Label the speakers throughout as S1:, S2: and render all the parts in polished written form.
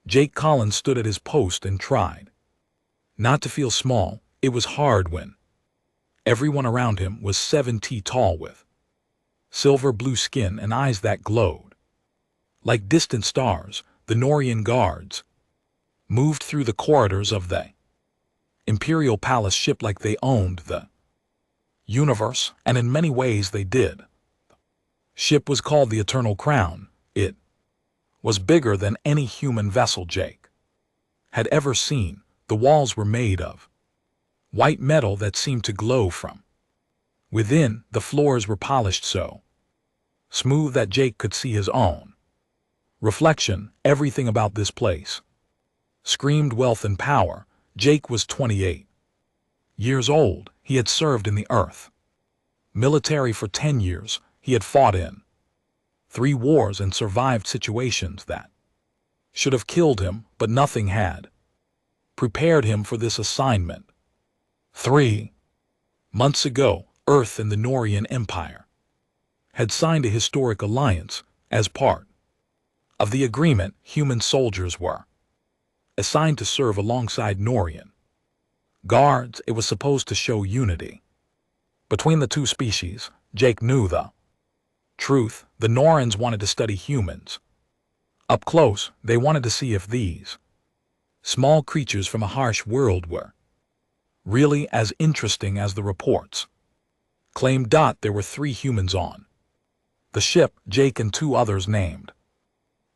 S1: Jake Collins stood at his post and tried not to feel small. It was hard when everyone around him was 7 feet tall with silver blue skin and eyes that glowed like distant stars. The Norian guards moved through the corridors of the Imperial Palace ship like they owned the universe, and in many ways they did. Ship was called the Eternal Crown. It was bigger than any human vessel Jake had ever seen. The walls were made of white metal that seemed to glow from within. The floors were polished so smooth that Jake could see his own reflection. Everything about this place screamed wealth and power. Jake was 28 years old. He had served in the Earth military for 10 years. He had fought in 3 wars and survived situations that should have killed him, but nothing had prepared him for this assignment. 3 months ago, Earth and the Norian Empire had signed a historic alliance. As part of the agreement, human soldiers were assigned to serve alongside Norian guards. It was supposed to show unity between the two species. Jake knew the truth. The Norans wanted to study humans up close. They wanted to see if these small creatures from a harsh world were really as interesting as the reports claimed. There were 3 humans on the ship, Jake and 2 others named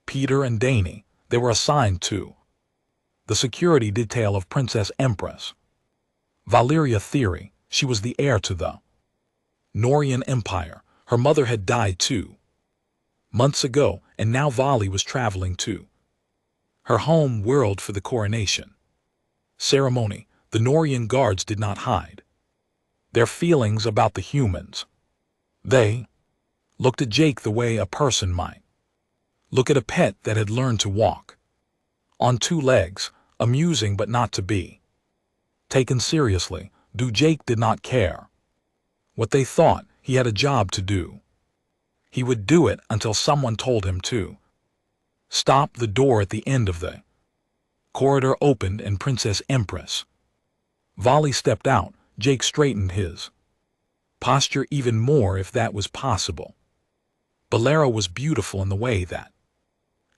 S1: Peter and Danny. They were assigned to the security detail of Princess Empress Valeria Theory. She was the heir to the Norian Empire. Her mother had died 2 months ago, and now Vali was traveling to her home world for the coronation ceremony. The Norian guards did not hide their feelings about the humans. They looked at Jake the way a person might look at a pet that had learned to walk on 2 legs, amusing but not to be taken seriously. Jake did not care what they thought. He had a job to do. He would do it until someone told him to stop. The door at the end of the corridor opened and Princess Empress Vali stepped out. Jake straightened his posture even more, if that was possible. Bolero was beautiful in the way that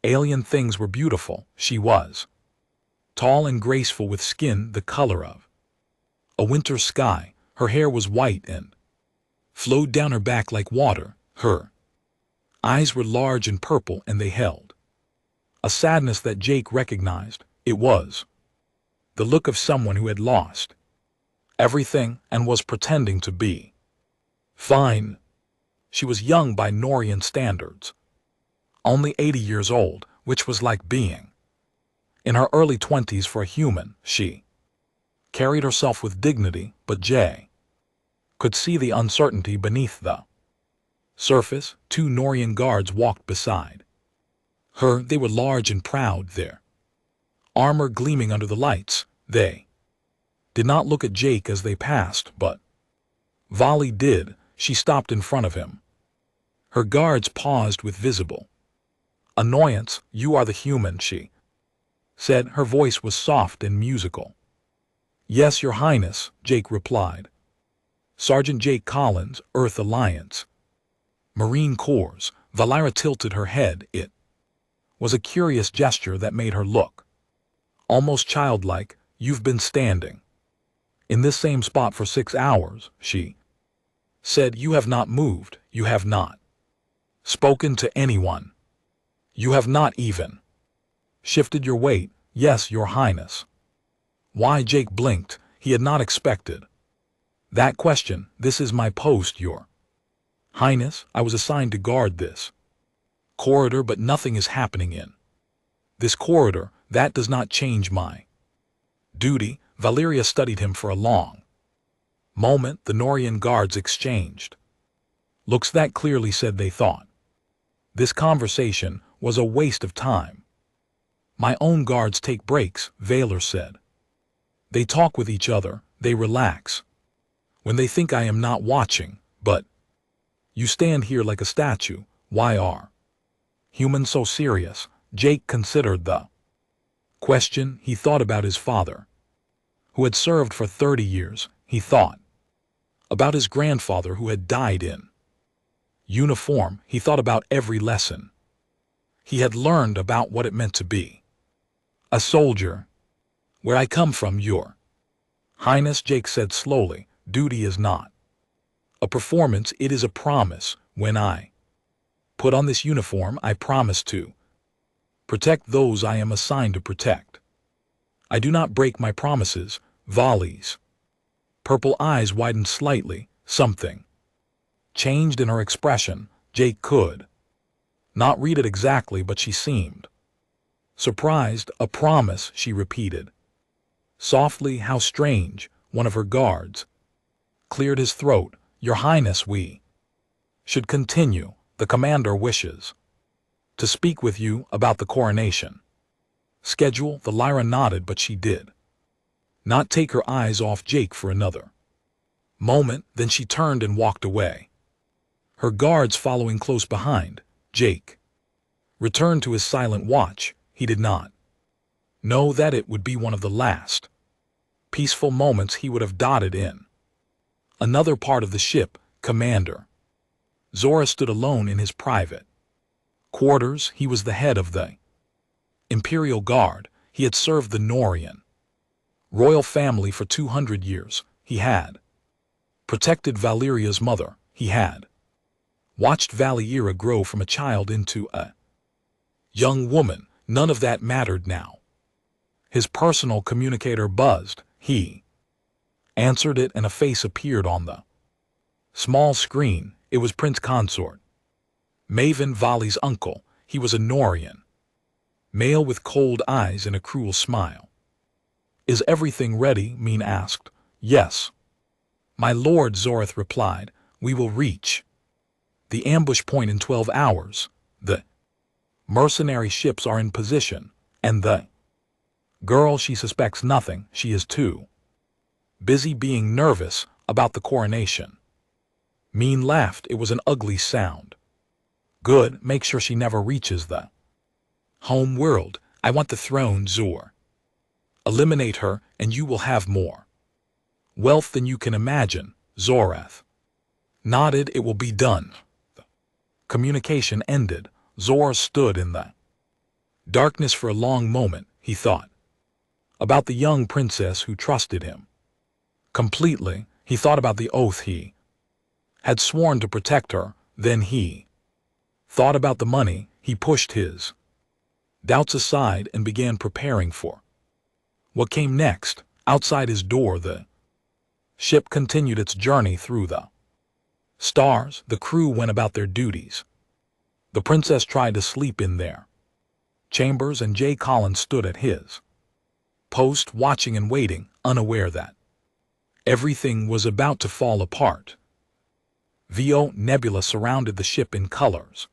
S1: alien things were beautiful. She was tall and graceful with skin the color of a winter sky. Her hair was white and flowed down her back like water. Her eyes were large and purple, and they held a sadness that Jake recognized. It was the look of someone who had lost everything and was pretending to be fine. She was young by Norian standards, only 80 years old, which was like being in her early 20s for a human. She carried herself with dignity, but Jay could see the uncertainty beneath the surface. 2 Norian guards walked beside her. They were large and proud, their armor gleaming under the lights. They did not look at Jake as they passed, but Vali did. She stopped in front of him. Her guards paused with visible annoyance. "You are the human," she said. Her voice was soft and musical. "Yes, Your Highness," Jake replied. "Sergeant Jake Collins, Earth Alliance, Marine Corps." Valeria tilted her head. It was a curious gesture that made her look almost childlike. "You've been standing in this same spot for 6 hours," she said. "You have not moved. You have not spoken to anyone. You have not even shifted your weight." "Yes, Your Highness." Why? Jake blinked. He had not expected that question. "This is my post, Your Highness. I was assigned to guard this corridor, but nothing is happening in this corridor. That does not change my duty." Valeria studied him for a long moment. The Norian guards exchanged looks that clearly said they thought this conversation was a waste of time. "My own guards take breaks," Valor said. "They talk with each other. They relax when they think I am not watching. But you stand here like a statue. Why are humans so serious?" Jake considered the Question, he thought about his father, who had served for 30 years, he thought. About his grandfather who had died in uniform, he thought about every lesson he had learned about what it meant to be a soldier. Where I come from, Your Highness, Jake said slowly, duty is not a performance, it is a promise. When I put on this uniform, I promise to protect those I am assigned to protect. I do not break my promises. Volleys. Purple eyes widened slightly. Something changed in her expression. Jake could not read it exactly, but she seemed surprised. A promise, she repeated. Softly, how strange. One of her guards cleared his throat. Your Highness, we should continue. The commander wishes to speak with you about the coronation schedule. The Lyra nodded, but she did not take her eyes off Jake for another moment. Then she turned and walked away, her guards following close behind. Jake returned to his silent watch. He did not know that it would be one of the last peaceful moments he would have dotted in. Another part of the ship, Commander Zora stood alone in his private quarters. He was the head of the Imperial Guard. He had served the Norian royal family for 200 years. He had protected Valeria's mother. He had watched Valeria grow from a child into a young woman. None of that mattered now. His personal communicator buzzed. He answered it, and a face appeared on the small screen. It was Prince Consort Maven, Vali's uncle. He was a Norian male with cold eyes and a cruel smile. Is everything ready? Min asked. Yes, my lord, Zorith replied. We will reach the ambush point in 12 hours. The mercenary ships are in position, and the girl, she suspects nothing. She is too busy being nervous about the coronation. Min laughed. It was an ugly sound. Good, make sure she never reaches the home world. I want the throne, Zor. Eliminate her, and you will have more wealth than you can imagine. Zorath nodded. It will be done. The communication ended. Zor stood in the darkness for a long moment. He thought about the young princess who trusted him completely. He thought about the oath he had sworn to protect her. Then he thought about the money. He pushed his doubts aside and began preparing for what came next. Outside his door, the ship continued its journey through the stars. The crew went about their duties. The princess tried to sleep in their chambers, and Jay Collins stood at his post, watching and waiting, unaware that everything was about to fall apart. VO Nebula surrounded the ship in colors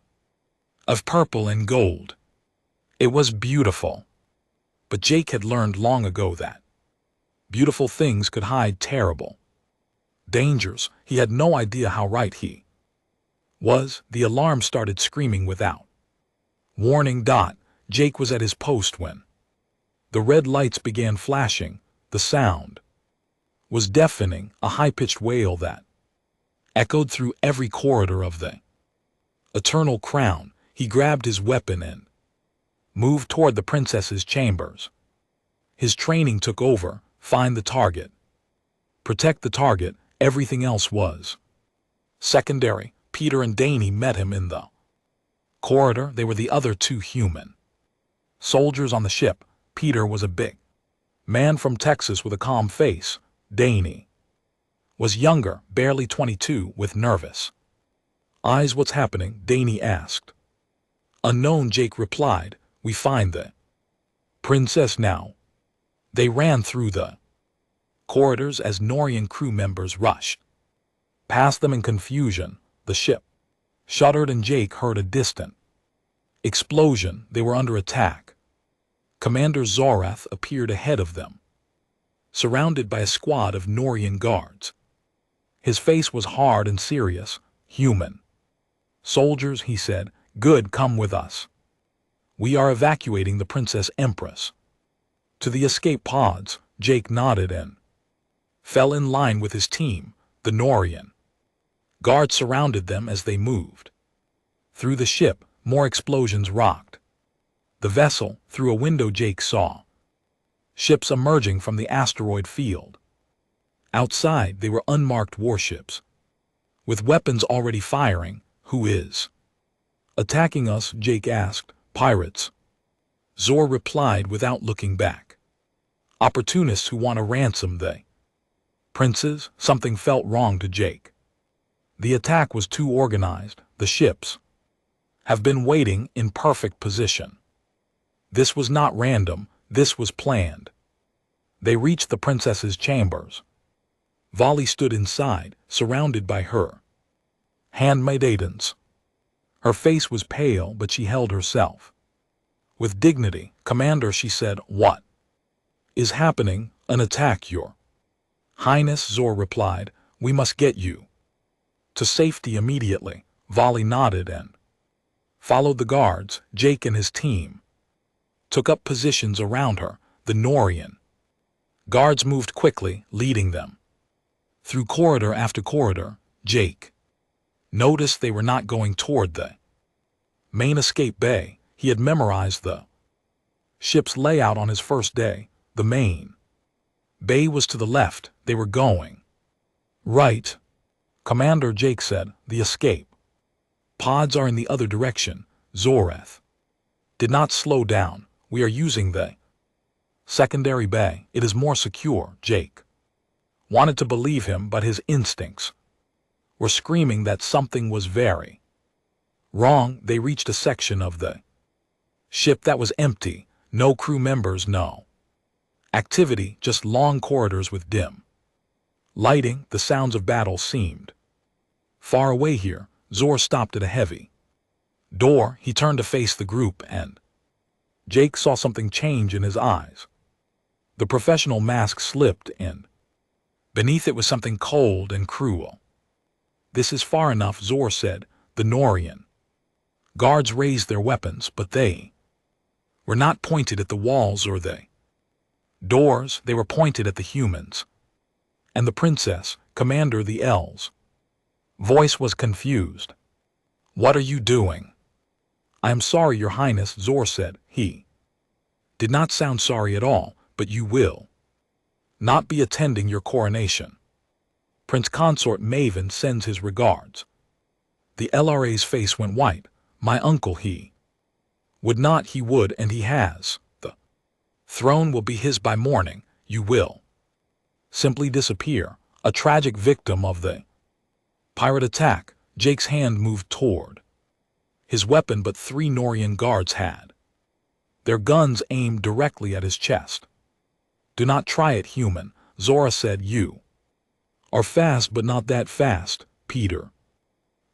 S1: of purple and gold. It was beautiful. But Jake had learned long ago that beautiful things could hide terrible dangers. He had no idea how right he was. The alarm started screaming without warning. Jake was at his post when the red lights began flashing. The sound was deafening, a high-pitched wail that echoed through every corridor of the Eternal Crown. He grabbed his weapon and moved toward the princess's chambers. His training took over. Find the target. Protect the target. Everything else was secondary. Peter and Danny met him in the corridor. They were the other two human soldiers on the ship. Peter was a big man from Texas with a calm face. Danny was younger, barely 22, with nervous eyes. What's happening? Danny asked. Unknown, Jake replied. We find the princess now. They ran through the corridors as Norian crew members rushed past them in confusion. The ship shuddered, and Jake heard a distant explosion. They were under attack. Commander Zorath appeared ahead of them, surrounded by a squad of Norian guards. His face was hard and serious. Human soldiers, he said. Good, come with us. We are evacuating the Princess Empress. To the escape pods, Jake nodded and fell in line with his team, the Norian. Guards surrounded them as they moved. Through the ship, more explosions rocked. The vessel, through a window Jake saw. Ships emerging from the asteroid field. Outside, they were unmarked warships. With weapons already firing, who is attacking us? Jake asked. Pirates. Zor replied without looking back. Opportunists who want a ransom, they. Princes, something felt wrong to Jake. The attack was too organized. The ships have been waiting in perfect position. This was not random, this was planned. They reached the princess's chambers. Vali stood inside, surrounded by her handmaidens. Her face was pale, but she held herself. With dignity, Commander, she said, what is happening? An attack, Your Highness, Zor replied. We must get you to safety immediately. Vali nodded and followed the guards. Jake and his team took up positions around her, the Norian. Guards moved quickly, leading them. Through corridor after corridor, Jake noticed they were not going toward the main escape bay. He had memorized the ship's layout on his first day. The main bay was to the left. They were going right. Commander, Jake said, the escape pods are in the other direction. Zoreth did not slow down. We are using the secondary bay. It is more secure. Jake wanted to believe him, but his instincts were screaming that something was very wrong. They reached a section of the ship that was empty. No crew members, no activity, just long corridors with dim lighting. The sounds of battle seemed far away here. Zor stopped at a heavy door. He turned to face the group and Jake saw something change in his eyes. The professional mask slipped and beneath it was something cold and cruel. This is far enough, Zor said. The Norian guards raised their weapons, but they were not pointed at the walls or the doors. They were pointed at the humans. And the princess, Commander, the L's voice was confused. What are you doing? I am sorry, Your Highness, Zor said. He did not sound sorry at all, but you will not be attending your coronation. Prince Consort Maven sends his regards. The LRA's face went white. My uncle, he would not, he would, and he has. The throne will be his by morning. You will simply disappear, a tragic victim of the pirate attack. Jake's hand moved toward his weapon, but 3 Norian guards had their guns aimed directly at his chest. Do not try it, human, Zora said. You are fast, but not that fast. Peter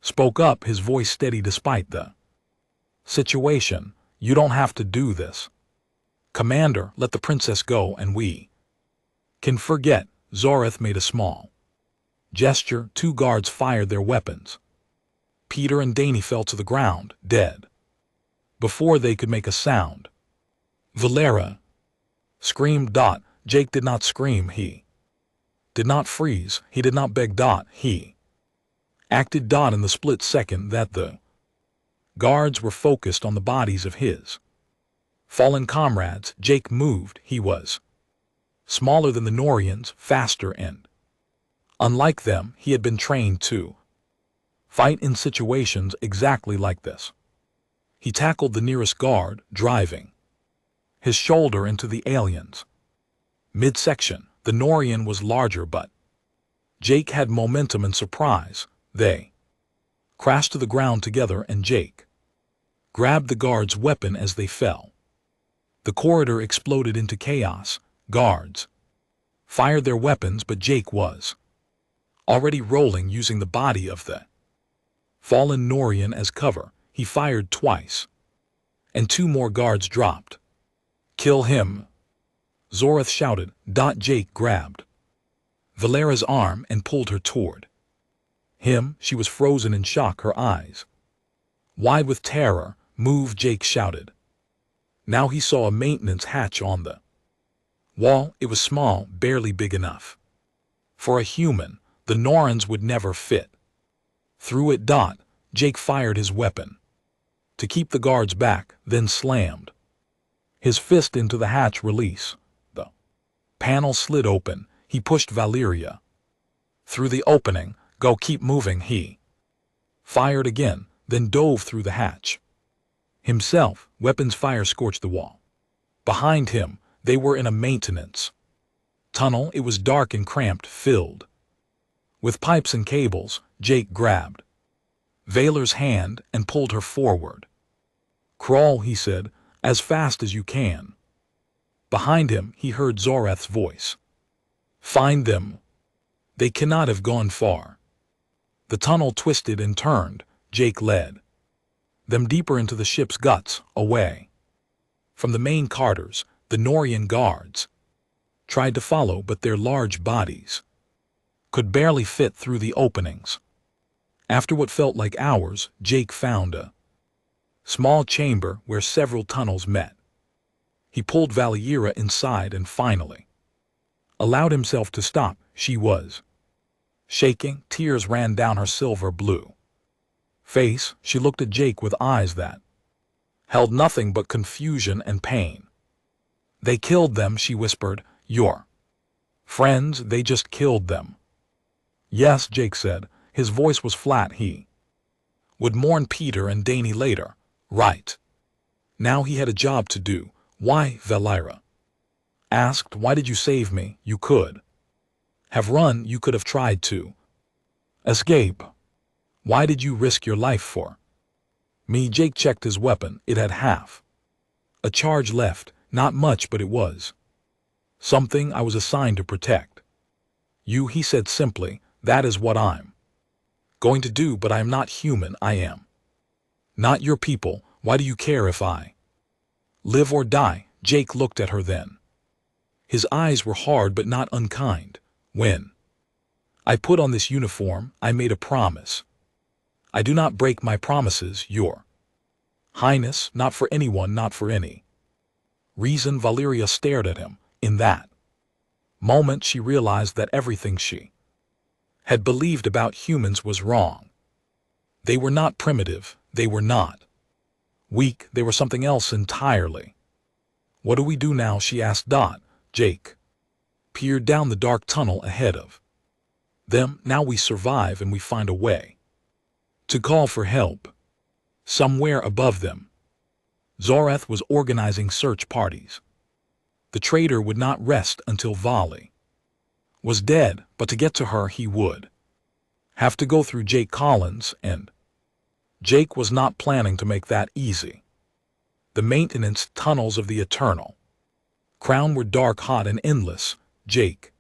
S1: spoke up, his voice steady despite the situation. You don't have to do this. Commander, let the princess go and we can forget. Zoreth made a small gesture. 2 guards fired their weapons. Peter and Danny fell to the ground, dead, before they could make a sound. Valera screamed. Jake did not scream. He did not freeze. He did not beg. He acted. In the split second that the guards were focused on the bodies of his fallen comrades, Jake moved. He was smaller than the Norians, faster, and unlike them, he had been trained to fight in situations exactly like this. He tackled the nearest guard, driving his shoulder into the alien's midsection. The Norian was larger, but Jake had momentum and surprise. They crashed to the ground together, and Jake grabbed the guard's weapon as they fell. The corridor exploded into chaos. Guards fired their weapons, but Jake was already rolling, using the body of the fallen Norian as cover. He fired twice, and 2 more guards dropped. Kill him, Zoreth shouted. Jake grabbed Valera's arm and pulled her toward him. She was frozen in shock, her eyes wide with terror. Move, Jake shouted. Now he saw a maintenance hatch on the Wall, it was small, barely big enough. For a human, the Norans would never fit. Through it, Jake fired his weapon. To keep the guards back, then slammed his fist into the hatch release. The panel slid open. He pushed Valeria through the opening. Go, keep moving, he fired again, then dove through the hatch. Himself, weapons fire scorched the wall. Behind him, they were in a maintenance tunnel. It was dark and cramped, filled with pipes and cables. Jake grabbed Valor's hand and pulled her forward. Crawl, he said, as fast as you can. Behind him, he heard Zoreth's voice. Find them. They cannot have gone far. The tunnel twisted and turned. Jake led them deeper into the ship's guts, away from the main carters. The Norian guards tried to follow, but their large bodies could barely fit through the openings. After what felt like hours, Jake found a small chamber where several tunnels met. He pulled Valeria inside and finally allowed himself to stop. She was shaking. Tears ran down her silver blue face. She looked at Jake with eyes that held nothing but confusion and pain. They killed them, she whispered. Your friends, they just killed them. Yes, Jake said. His voice was flat. He would mourn Peter and Danny later. Right. Now he had a job to do. Why? Valeria asked. Why did you save me? You could have run. You could have tried to escape. Why did you risk your life for me? Jake checked his weapon. It had half a charge left. Not much, but it was something I was assigned to protect. You, he said simply. That is what I'm going to do, but I am not human. I am not your people. Why do you care if I live or die? Jake looked at her then. His eyes were hard but not unkind. When I put on this uniform, I made a promise. I do not break my promises, Your Highness, not for anyone, not for any reason. Valeria stared at him. In that moment, she realized that everything she had believed about humans was wrong. They were not primitive. They were not weak. They were something else entirely. What do we do now? She asked. Jake peered down the dark tunnel ahead of them. Now we survive and we find a way to call for help. Somewhere above them, Zoreth was organizing search parties. The traitor would not rest until Vali was dead, but to get to her he would have to go through Jake Collins, and Jake was not planning to make that easy. The maintenance tunnels of the Eternal Crown were dark, hot, and endless. Jake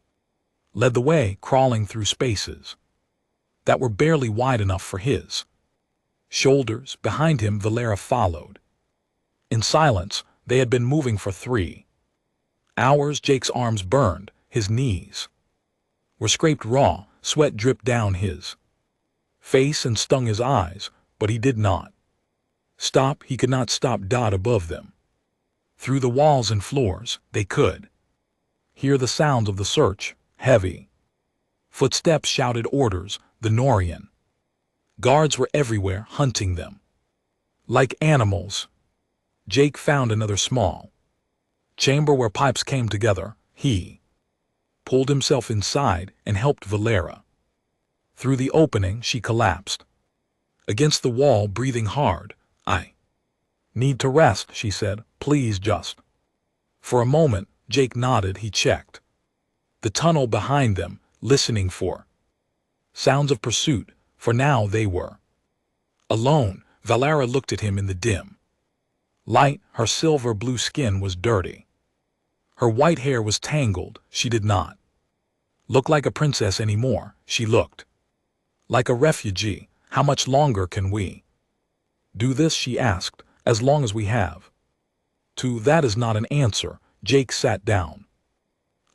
S1: led the way, crawling through spaces that were barely wide enough for his shoulders. Behind him, Valeria followed. In silence, they had been moving for 3 hours. Jake's arms burned. His knees were scraped raw. Sweat dripped down his face and stung his eyes, but he did not stop. He could not stop. Above them, through the walls and floors, they could hear the sounds of the search. Heavy footsteps shouted orders. The Norian guards were everywhere, hunting them like animals. Jake found another small chamber where pipes came together. He pulled himself inside and helped Valeria. Through the opening, she collapsed against the wall, breathing hard. I need to rest, she said. Please, just for a moment. Jake nodded. He checked the tunnel behind them, listening for sounds of pursuit. For now they were alone. Valeria looked at him in the dim light. Her silver blue skin was dirty. Her white hair was tangled. She did not look like a princess anymore. She looked like a refugee. How much longer can we do this? She asked. As long as we have to. That is not an answer. Jake sat down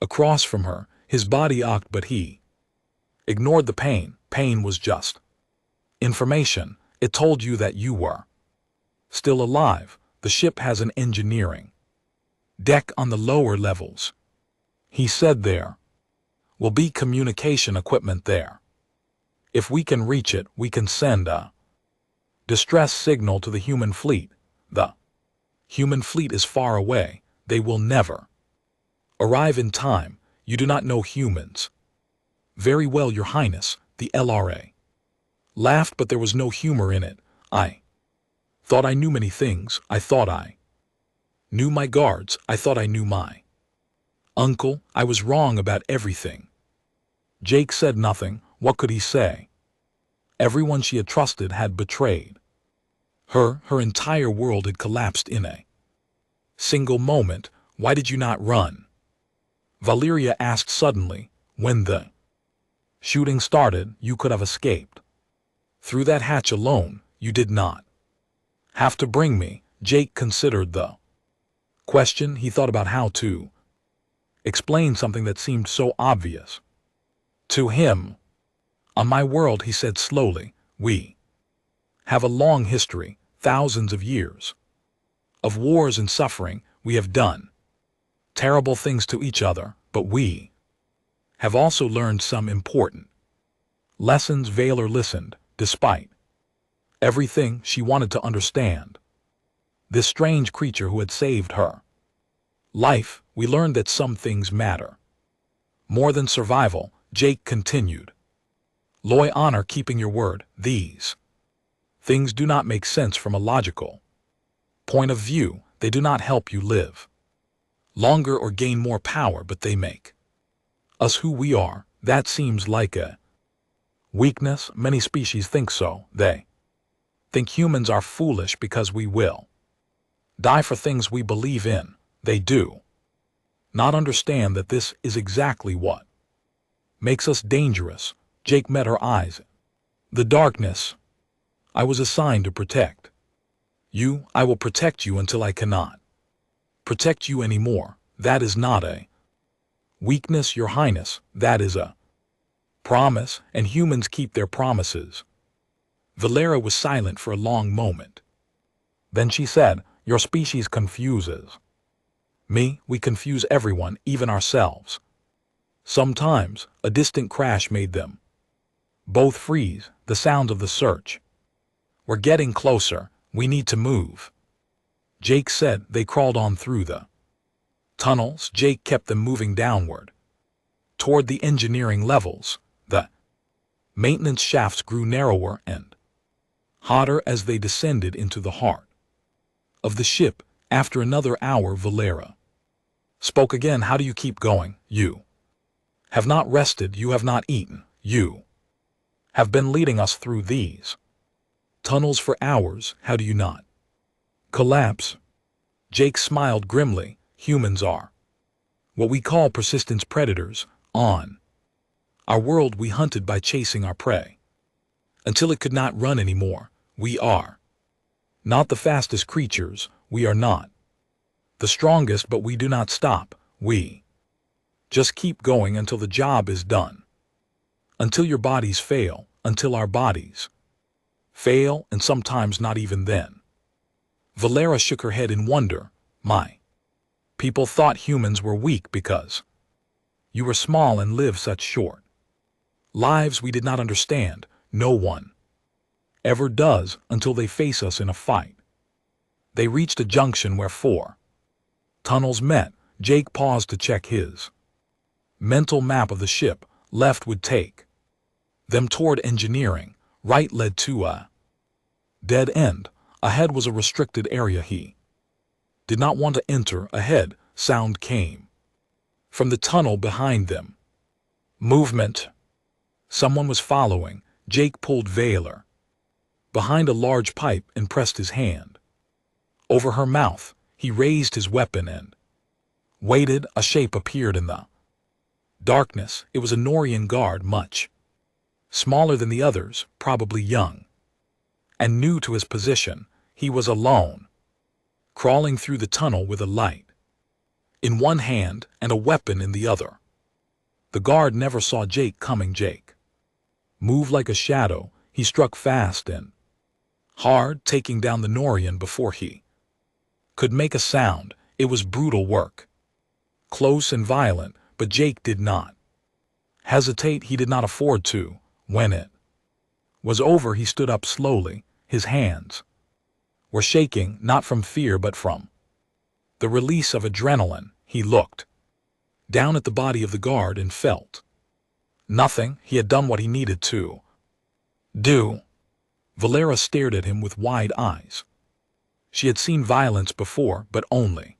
S1: across from her. His body ached, but he ignored the pain. Pain was just information. It told you that you were still alive. The ship has an engineering deck on the lower levels. He said there will be communication equipment there. If we can reach it, we can send a distress signal to the human fleet. The human fleet is far away. They will never arrive in time. You do not know humans. Very well, Your Highness, the LRA laughed, but there was no humor in it. I thought I knew many things. I thought I knew my guards. I thought I knew my uncle. I was wrong about everything. Jake said nothing. What could he say? Everyone she had trusted had betrayed her. Her entire world had collapsed in a single moment. Why did you not run? Valeria asked suddenly. When the shooting started, you could have escaped. Through that hatch alone, you did not have to bring me. Jake considered the question. He thought about how to explain something that seemed so obvious to him. On my world, he said slowly, we have a long history, thousands of years of wars and suffering. We have done terrible things to each other, but we have also learned some important lessons. Valor listened, despite everything. She wanted to understand this strange creature who had saved her life. We learned that some things matter more than survival. Jake continued. Loy, honor keeping your word. These things do not make sense from a logical point of view. They do not help you live longer or gain more power, but they make us who we are. That seems like a weakness. Many species think so. They think humans are foolish because we will die for things we believe in. They do not understand that this is exactly what makes us dangerous. Jake met her eyes. The darkness. I was assigned to protect you. I will protect you until I cannot protect you anymore. That is not a weakness, Your Highness. That is a promise, and humans keep their promises. Valera was silent for a long moment. Then she said, your species confuses me. We confuse everyone, even ourselves. Sometimes, a distant crash made them both freeze. The sound of the search. We're getting closer. We need to move. Jake said. They crawled on through the tunnels. Jake kept them moving downward toward the engineering levels. The maintenance shafts grew narrower and hotter as they descended into the heart of the ship. After another hour, Valera spoke again. How do you keep going? You have not rested. You have not eaten. You have been leading us through these tunnels for hours. How do you not collapse? Jake smiled grimly. Humans are what we call persistence predators. On our world, we hunted by chasing our prey until it could not run anymore. We are not the fastest creatures. We are not the strongest, but we do not stop. We just keep going until the job is done. Until your bodies fail. Until our bodies fail, and sometimes not even then. Valera shook her head in wonder. My people thought humans were weak because you were small and lived such short lives. We did not understand. No one ever does until they face us in a fight. They reached a junction where 4 tunnels met. Jake paused to check his mental map of the ship. Left would take them toward engineering. Right led to a dead end. Ahead was a restricted area he did not want to enter. Ahead, sound came from the tunnel behind them. Movement. Someone was following. Jake pulled Valor behind a large pipe and pressed his hand over her mouth. He raised his weapon and waited. A shape appeared in the darkness. It was a Norian guard, much smaller than the others, probably young and new to his position. He was alone, crawling through the tunnel with a light in one hand and a weapon in the other. The guard never saw Jake coming. Jake moved like a shadow. He struck fast and hard, taking down the Norian before he could make a sound. It was brutal work, close and violent, But Jake did not hesitate. He did not afford to. When it was over, he stood up slowly. His hands were shaking, not from fear but from the release of adrenaline. He looked down at the body of the guard and felt nothing. He had done what he needed to do. Valera stared at him with wide eyes. She had seen violence before, but only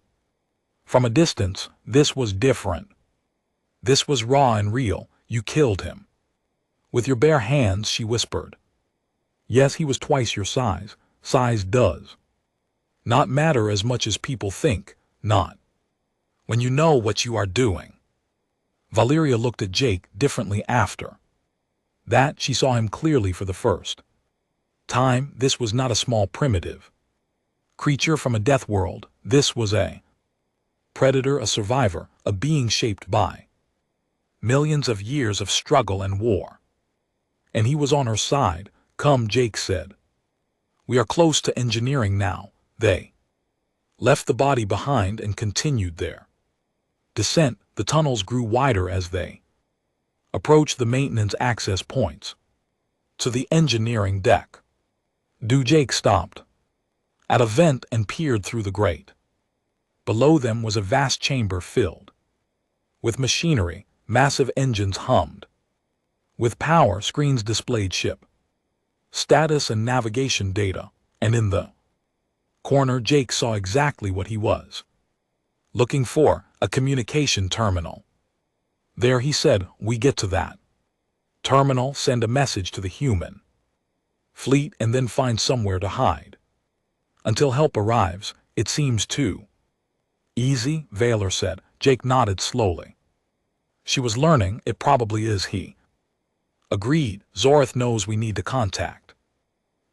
S1: from a distance. This was different. This was raw and real. You killed him with your bare hands, she whispered. Yes, he was twice your size. Size does not matter as much as people think, not when you know what you are doing. Valeria looked at Jake differently after that. She saw him clearly for the first time. This was not a small primitive creature from a death world. This was a predator, a survivor, a being shaped by millions of years of struggle and war. And he was on her side. Come, Jake said. We are close to engineering now. They left the body behind and continued their descent. The tunnels grew wider as they approached the maintenance access points to the engineering deck. Jake stopped at a vent and peered through the grate. Below them was a vast chamber filled with machinery. Massive engines hummed with power. Screens displayed ship status and navigation data. And in the corner, Jake saw exactly what he was looking for, a communication terminal. There, he said, we get to that terminal, send a message to the human fleet, and then find somewhere to hide until help arrives. It seems too easy, Valor said. Jake nodded slowly. She was learning. It probably is, he agreed. Zorath knows we need to contact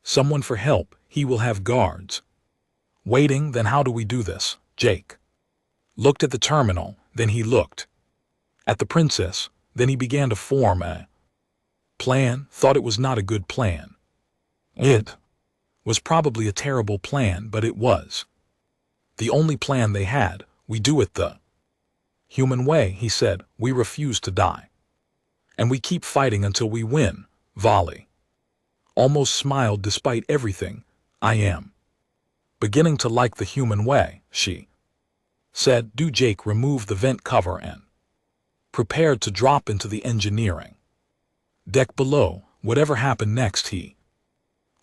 S1: someone for help. He will have guards waiting. Then how do we do this? Jake looked at the terminal, then he looked at the princess, then he began to form a plan. Thought it was not a good plan. It was probably a terrible plan, but it was the only plan they had. We do it the human way, he said. We refuse to die. And we keep fighting until we win. Volley almost smiled. Despite everything, I am beginning to like the human way, she said. Jake removed the vent cover and prepared to drop into the engineering deck below. Whatever happened next, he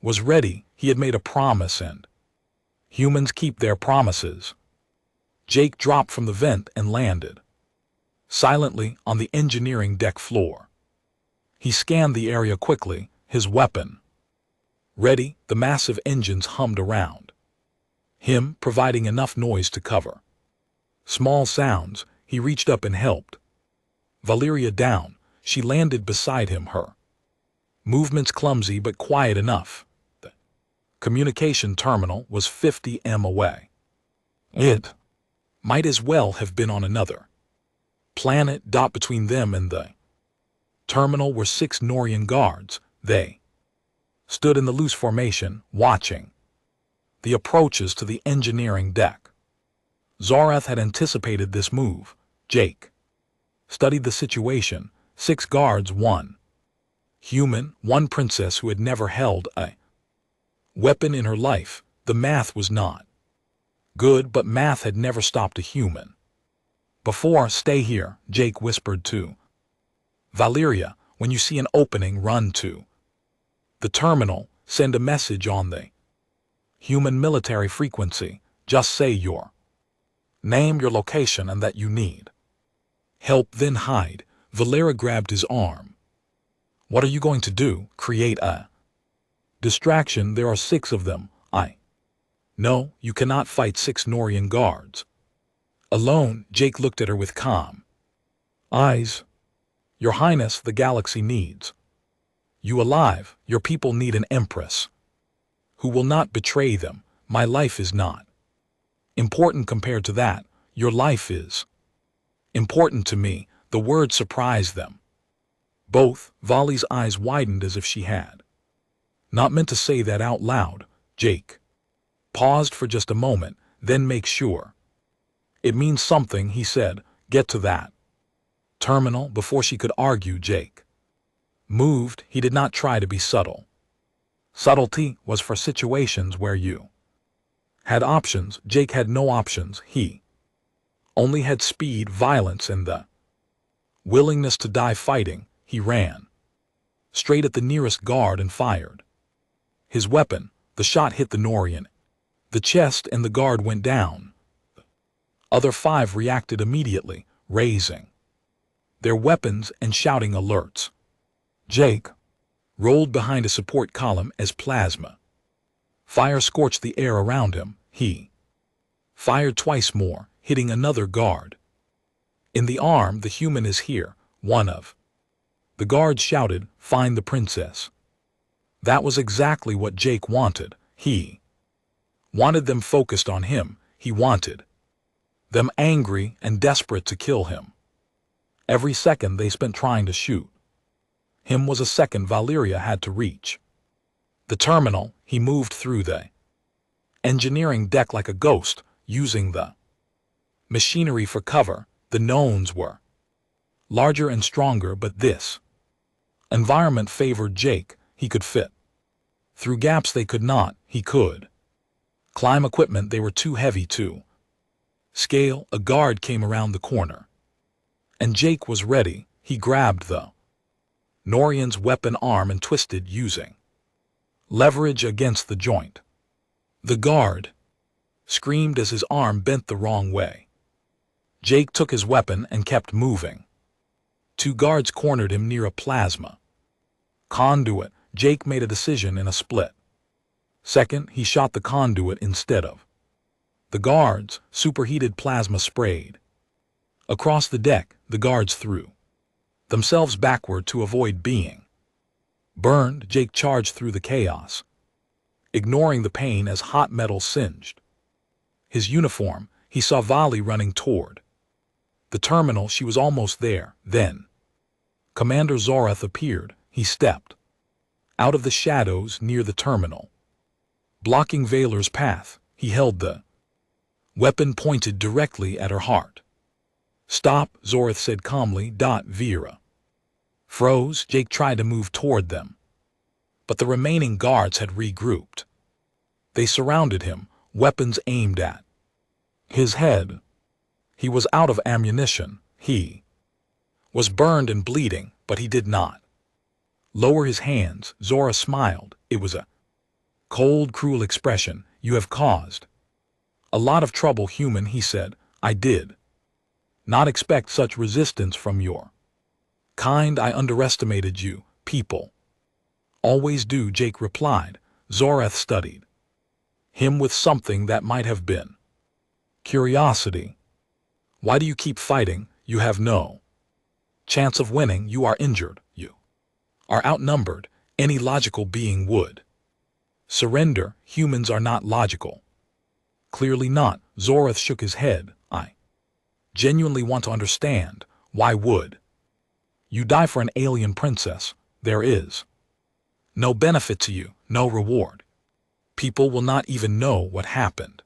S1: was ready. He had made a promise, and humans keep their promises. Jake dropped from the vent and landed silently on the engineering deck floor. He scanned the area quickly, his weapon ready. The massive engines hummed around him, providing enough noise to cover small sounds. He reached up and helped Valeria down. She landed beside him, her movements clumsy but quiet enough. The communication terminal was 50 m away. It might as well have been on another planet. Between them and the terminal were 6 Norian guards. They stood in the loose formation, watching the approaches to the engineering deck. Zorath had anticipated this move. Jake studied the situation. 6 guards, 1 human, 1 princess who had never held a weapon in her life. The math was not good, but math had never stopped a human before. Stay here, Jake whispered to Valeria. When you see an opening, run to the terminal. Send a message on the human military frequency. Just say your name, your location, and that you need help. Then hide. Valera grabbed his arm. What are you going to do? Create a distraction? There are 6 of them. No, you cannot fight 6 Norian guards alone. Jake looked at her with calm eyes. Your Highness, the galaxy needs you alive. Your people need an Empress who will not betray them. My life is not important compared to that. Your life is important to me. The word surprised them both. Volley's eyes widened as if she had not meant to say that out loud. Jake paused for just a moment, then make sure it means something, he said. Get to that Terminal, before she could argue, Jake moved. He did not try to be subtle. Subtlety was for situations where you had options. Jake had no options. He only had speed, violence, and the willingness to die fighting. He ran straight at the nearest guard and fired his weapon. The shot hit the Norian, the chest, and the guard went down. Other 5 reacted immediately, raising their weapons and shouting alerts. Jake rolled behind a support column as plasma fire scorched the air around him. He fired twice more, hitting another guard in the arm. The human is here, one of the guards shouted. Find the princess. That was exactly what Jake wanted. He wanted them focused on him. He wanted them angry and desperate to kill him. Every second they spent trying to shoot him was a second Valeria had to reach the terminal. He moved through the engineering deck like a ghost, using the machinery for cover. The knowns were larger and stronger, but this environment favored Jake. He could fit through gaps they could not. He could climb equipment they were too heavy to scale. A guard came around the corner, and Jake was ready. He grabbed the Norian's weapon arm and twisted, using leverage against the joint. The guard screamed as his arm bent the wrong way. Jake took his weapon and kept moving. 2 guards cornered him near a plasma conduit. Jake made a decision in a split second. He shot the conduit instead of the guards. Superheated plasma sprayed across the deck. The guards threw themselves backward to avoid being burned. Jake charged through the chaos, ignoring the pain as hot metal singed his uniform. He saw Vali running toward the terminal. She was almost there. Then Commander Zorath appeared. He stepped out of the shadows near the terminal, blocking Valer's path. He held the weapon pointed directly at her heart. Stop, Zorath said calmly. Vera froze. Jake tried to move toward them, but the remaining guards had regrouped. They surrounded him, weapons aimed at his head. He was out of ammunition. He was burned and bleeding, but he did not lower his hands. Zora smiled. It was a cold, cruel expression. You have caused a lot of trouble, human, he said. I did not expect such resistance from your kind. I underestimated you. People always do, Jake replied. Zorath studied him with something that might have been curiosity. Why do you keep fighting? You have no chance of winning. You are injured. You are outnumbered. Any logical being would surrender. Humans are not logical. Clearly not. Zorath shook his head. I genuinely want to understand. Why would you die for an alien princess? There is no benefit to you, no reward. People will not even know what happened.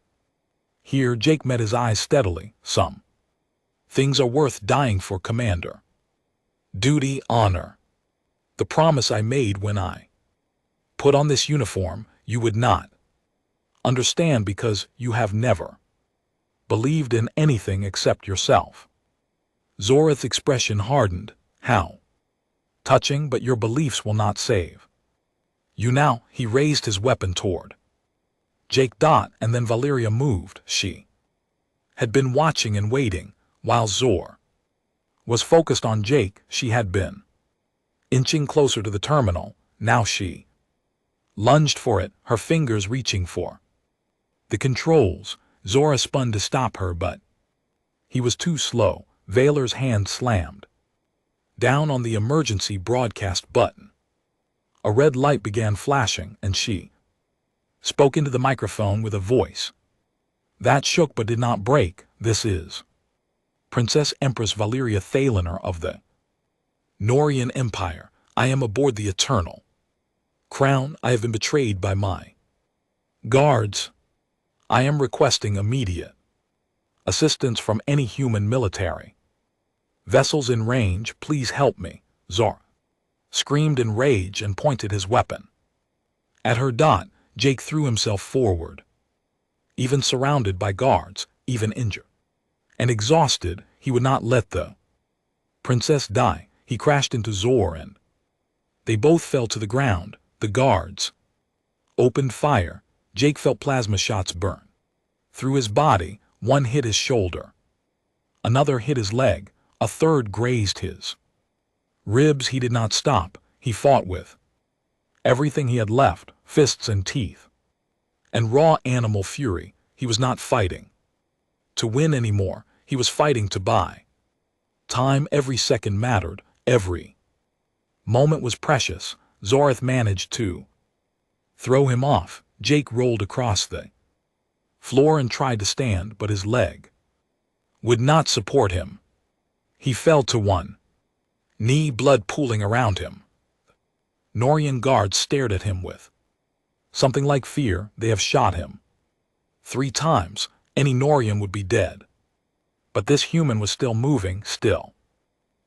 S1: Here, Jake met his eyes steadily. Some things are worth dying for, Commander. Duty, honor. The promise I made when I put on this uniform, you would not understand because you have never believed in anything except yourself. Zorath's expression hardened. How touching, but your beliefs will not save you now. He raised his weapon toward Jake. And then Valeria moved. She had been watching and waiting, while Zor was focused on Jake. She had been inching closer to the terminal. Now she lunged for it, her fingers reaching for the controls. Zora spun to stop her, but he was too slow. Valer's hand slammed down on the emergency broadcast button. A red light began flashing, and she spoke into the microphone with a voice that shook but did not break. This is Princess Empress Valeria Thaliner of the Norian Empire. I am aboard the Eternal Crown. I have been betrayed by my guards. I am requesting immediate assistance from any human military Vessels in range, please help me, Zora screamed in rage and pointed his weapon. At her dot, Jake threw himself forward. Even surrounded by guards, even injured and exhausted, he would not let the princess die. He crashed into Zora and they both fell to the ground. The guards opened fire. Jake felt plasma shots burn through his body. One hit his shoulder. Another hit his leg. A third grazed his ribs. He did not stop. He fought with everything he had left, fists and teeth, and raw animal fury. He was not fighting to win anymore. He was fighting to buy time. Every second mattered. Every moment was precious. Zorath managed to throw him off. Jake rolled across the floor and tried to stand, but his leg would not support him. He fell to one knee, blood pooling around him. Norian guards stared at him with something like fear. They have shot him 3 times. Any Norian would be dead. But this human was still moving, still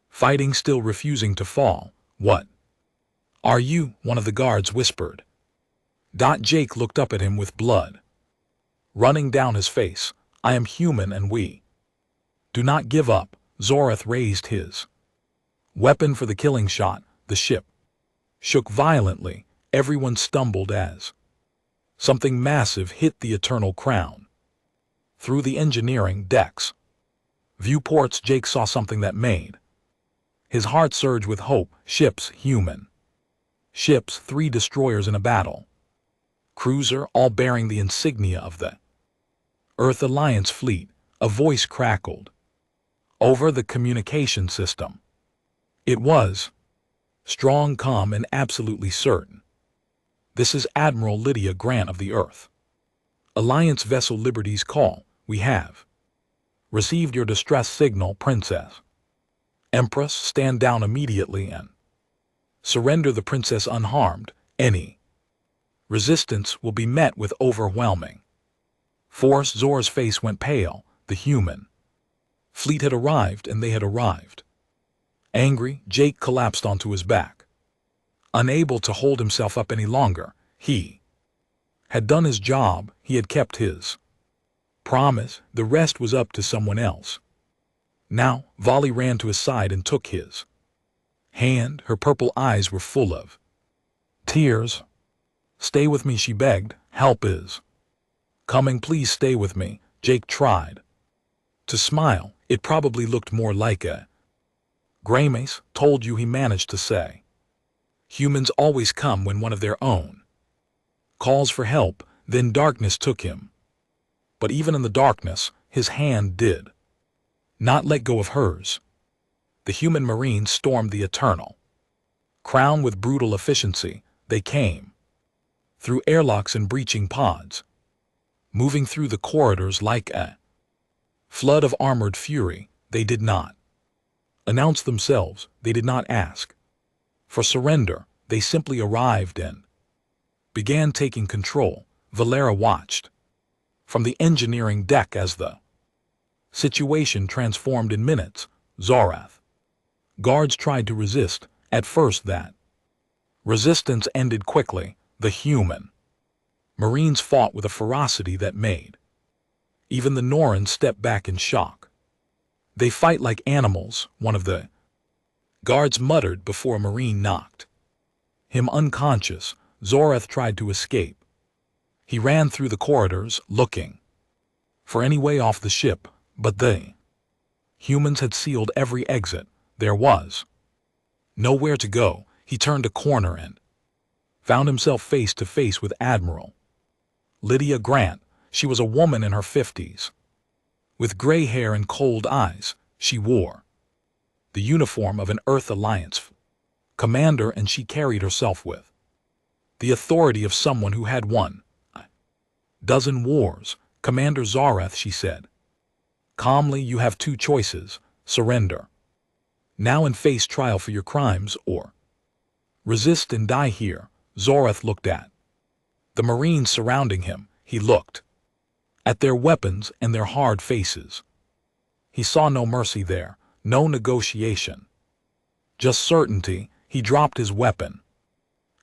S1: fighting, still refusing to fall. What are you? One of the guards whispered. Jake looked up at him with blood running down his face. I am human and we do not give up. Zorath raised his weapon for the killing shot. The ship shook violently. Everyone stumbled as something massive hit the Eternal Crown. Through the engineering decks viewports, Jake saw something that made his heart surge with hope. Ships, human ships, 3 destroyers in a battle cruiser, all bearing the insignia of the Earth Alliance fleet. A voice crackled over the communication system. It was strong, calm, and absolutely certain. This is Admiral Lydia Grant of the Earth Alliance vessel Liberty's call. We have received your distress signal, Princess. Empress, stand down immediately and surrender the princess unharmed. Any resistance will be met with overwhelming force. Zora's face went pale. The human fleet had arrived, and they had arrived. Angry, Jake collapsed onto his back. Unable to hold himself up any longer, he had done his job. He had kept his promise. The rest was up to someone else. Now, Volley ran to his side and took his hand. Her purple eyes were full of tears. Stay with me, she begged. Help is coming. Please stay with me. Jake tried to smile. It probably looked more like a grimace. Told you, he managed to say. Humans always come when one of their own calls for help. Then darkness took him. But even in the darkness, his hand did not let go of hers. The human marines stormed the Eternal Crown with brutal efficiency. They came through airlocks and breaching pods, moving through the corridors like a flood of armored fury. They did not announce themselves. They did not ask for surrender. They simply arrived and began taking control. Valera watched from the engineering deck as the situation transformed in minutes. Zorath guards tried to resist. At first that resistance ended quickly. The human marines fought with a ferocity that made even the Norans step back in shock. They fight like animals, one of the guards muttered before a marine knocked him unconscious. Zorath tried to escape. He ran through the corridors, looking for any way off the ship, but the humans had sealed every exit. There was nowhere to go. He turned a corner and found himself face to face with Admiral Lydia Grant. She was a woman in her 50s. With gray hair and cold eyes, she wore the uniform of an Earth Alliance commander, and she carried herself with the authority of someone who had won a dozen wars. Commander Zorath, she said calmly, you have 2 choices. Surrender now and face trial for your crimes, or resist and die here. Zorath looked at the Marines surrounding him. He looked at their weapons and their hard faces. He saw no mercy there. no negotiation. Just certainty. He dropped his weapon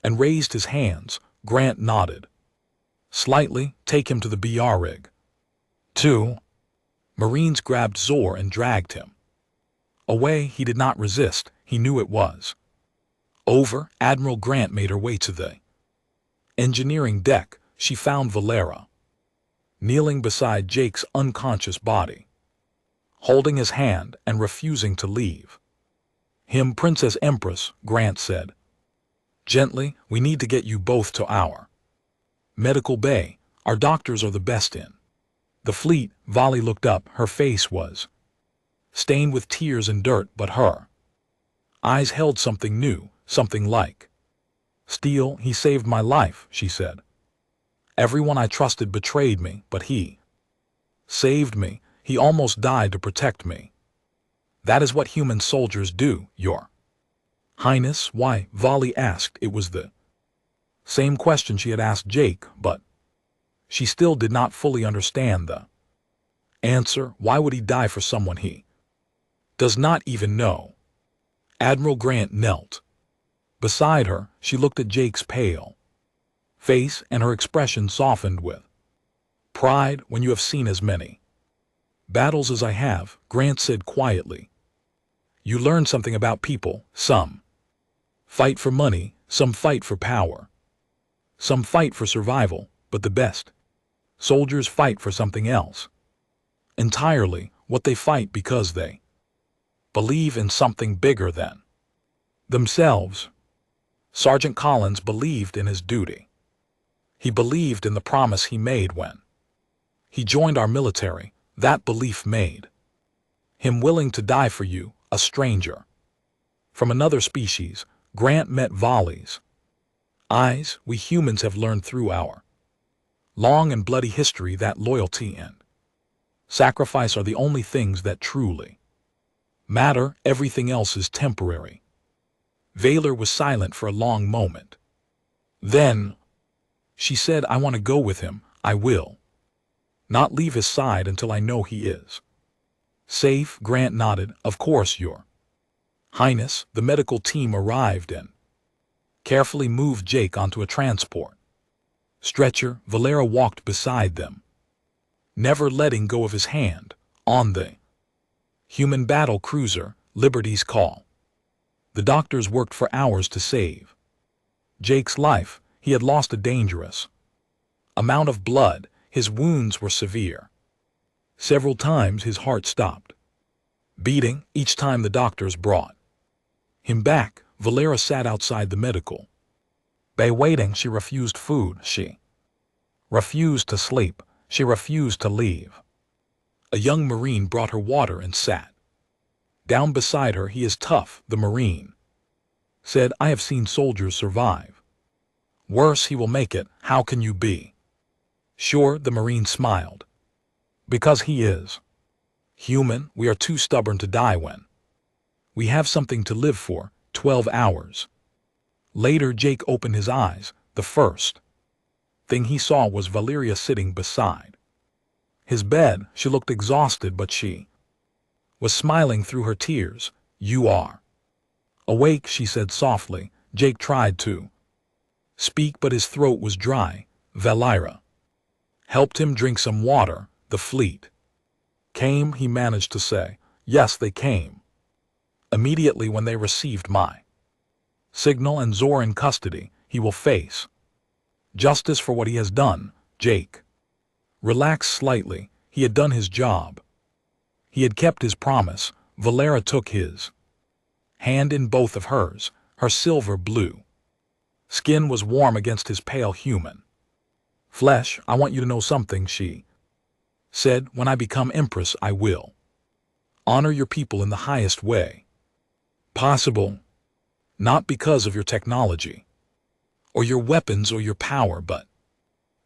S1: and raised his hands. Grant nodded. Slightly. Take him to the BR rig. 2. Marines grabbed Zor and dragged him away. He did not resist. He knew it was over. Admiral Grant made her way to the engineering deck. She found Valera kneeling beside Jake's unconscious body, holding his hand and refusing to leave him. Princess Empress, Grant said gently, we need to get you both to our medical bay. Our doctors are the best in the fleet. Vali looked up. Her face was stained with tears and dirt, but her eyes held something new, something like steel. He saved my life, she said. Everyone I trusted betrayed me, but he saved me. He almost died to protect me. That is what human soldiers do, Your Highness. Why? Vali asked. It was the same question she had asked Jake, but she still did not fully understand the answer. Why would he die for someone he does not even know? Admiral Grant knelt beside her. She looked at Jake's pale face, and her expression softened with pride. When you have seen as many battles as I have, Grant said quietly, you learn something about people. Some fight for money, some fight for power, some fight for survival, but the best soldiers fight for something else entirely. What they fight because they believe in something bigger than themselves. Sergeant Collins believed in his duty. He believed in the promise he made when he joined our military. That belief made him willing to die for you, a stranger from another species. Grant met Vali's eyes. We humans have learned through our long and bloody history that loyalty and sacrifice are the only things that truly matter. Everything else is temporary. Valor was silent for a long moment. Then she said, I want to go with him. I will not leave his side until I know he is safe. Grant nodded. Of course, Your Highness. The medical team arrived and carefully moved Jake onto a transport stretcher. Valera walked beside them, never letting go of his hand. On the human battle cruiser, Liberty's call. The doctors worked for hours to save Jake's life. He had lost a dangerous amount of blood. His wounds were severe. Several times his heart stopped beating each time the doctors brought him back. Valera sat outside the medical bay waiting. She refused food. She refused to sleep. She refused to leave. A young Marine brought her water and sat down beside her. He is tough, the Marine said. I have seen soldiers survive worse. He will make it. How can you be sure? The Marine smiled. Because he is human. We are too stubborn to die when we have something to live for. 12 hours later, Jake opened his eyes. The first thing he saw was Valeria sitting beside his bed. She looked exhausted, but she was smiling through her tears. You are awake, she said softly. Jake tried to speak, but his throat was dry. Valera helped him drink some water. The fleet came, he managed to say. Yes, they came immediately when they received my signal, and Zor in custody. He will face justice for what he has done. Jake relaxed slightly. He had done his job. He had kept his promise. Valera took his hand in both of hers. Her silver blue skin was warm against his pale human flesh. I want you to know something, she said. When I become Empress, I will honor your people in the highest way possible. Not because of your technology, or your weapons, or your power, but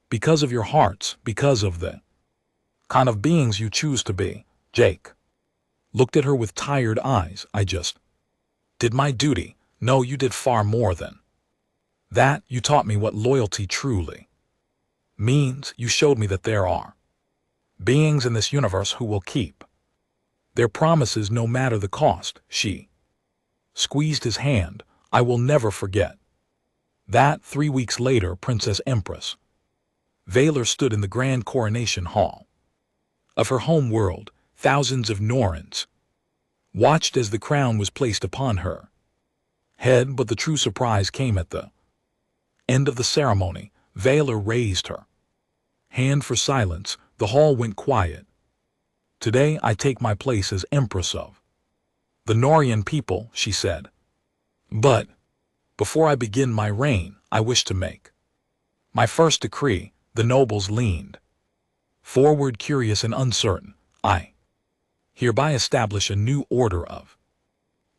S1: because of your hearts, because of the kind of beings you choose to be. Jake looked at her with tired eyes. I just did my duty. No, you did far more than that. You taught me what loyalty truly means. You showed me that there are beings in this universe who will keep Their promises no matter the cost, she squeezed his hand. I will never forget. That 3 weeks later, Princess Empress Valor stood in the grand coronation hall of her home world. Thousands of Norans watched as the crown was placed upon her head, but the true surprise came at the end of the ceremony. Valor raised her hand for silence. The hall went quiet. Today I take my place as Empress of the Norian people, she said. But before I begin my reign, I wish to make my first decree. The nobles leaned forward, curious and uncertain. I hereby establish a new order of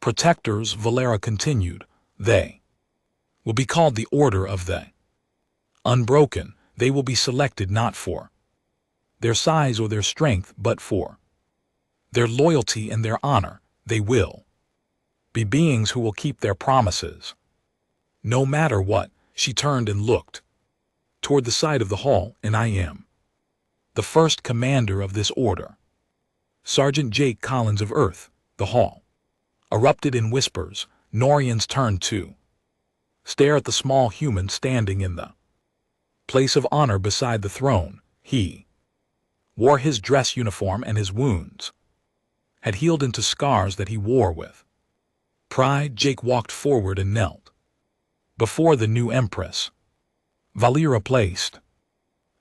S1: protectors, Valera continued. They will be called the Order of the Unbroken. They will be selected not for their size or their strength, but for their loyalty and their honor. They will be beings who will keep their promises, no matter what. She turned and looked toward the side of the hall. And I am the first commander of this order. Sergeant Jake Collins of Earth. The hall erupted in whispers. Norians turned to stare at the small human standing in the place of honor beside the throne. He wore his dress uniform, and his wounds had healed into scars that he wore with pride. Jake walked forward and knelt before the new Empress. Valera placed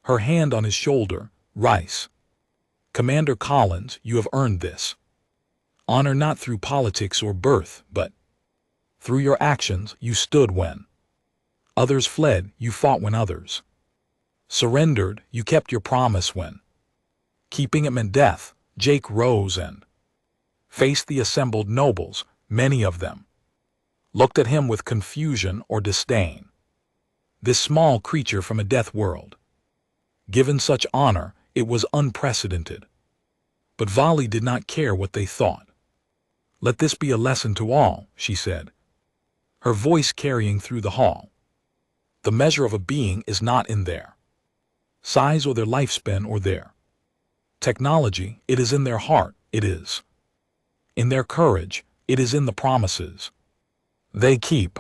S1: her hand on his shoulder. Rice. Commander Collins, you have earned this honor not through politics or birth, but through your actions. You stood when others fled. You fought when others surrendered. You kept your promise when keeping it meant death. Jake rose and faced the assembled nobles. Many of them looked at him with confusion or disdain. This small creature from a death world, given such honor, it was unprecedented. But Vali did not care what they thought. Let this be a lesson to all, she said, her voice carrying through the hall. The measure of a being is not in their size or their lifespan or their technology. It is in their heart. It is in their courage. It is in the promises they keep.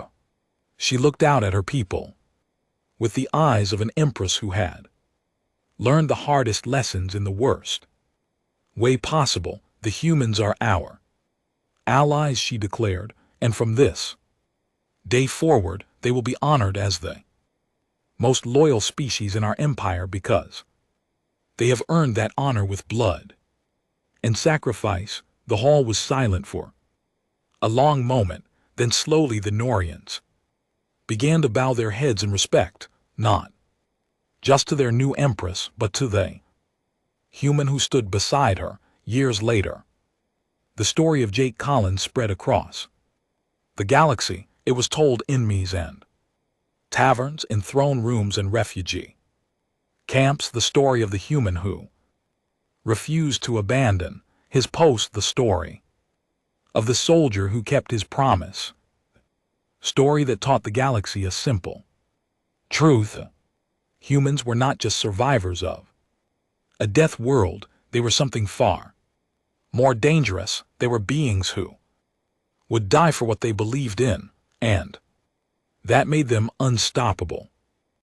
S1: She looked out at her people with the eyes of an empress who had learned the hardest lessons in the worst way possible. The humans are our allies, she declared, and from this day forward they will be honored as the most loyal species in our empire, because they have earned that honor with blood and sacrifice. The hall was silent for a long moment. Then slowly the Norians began to bow their heads in respect, not just to their new empress, but to the human who stood beside her. Years later, the story of Jake Collins spread across the galaxy. It was told in me's and taverns, in throne rooms and refugee camps. The story of the human who refused to abandon his post. The story of the soldier who kept his promise. Story that taught the galaxy a simple truth. Humans were not just survivors of a death world. They were something far more dangerous. They were beings who would die for what they believed in, and that made them unstoppable.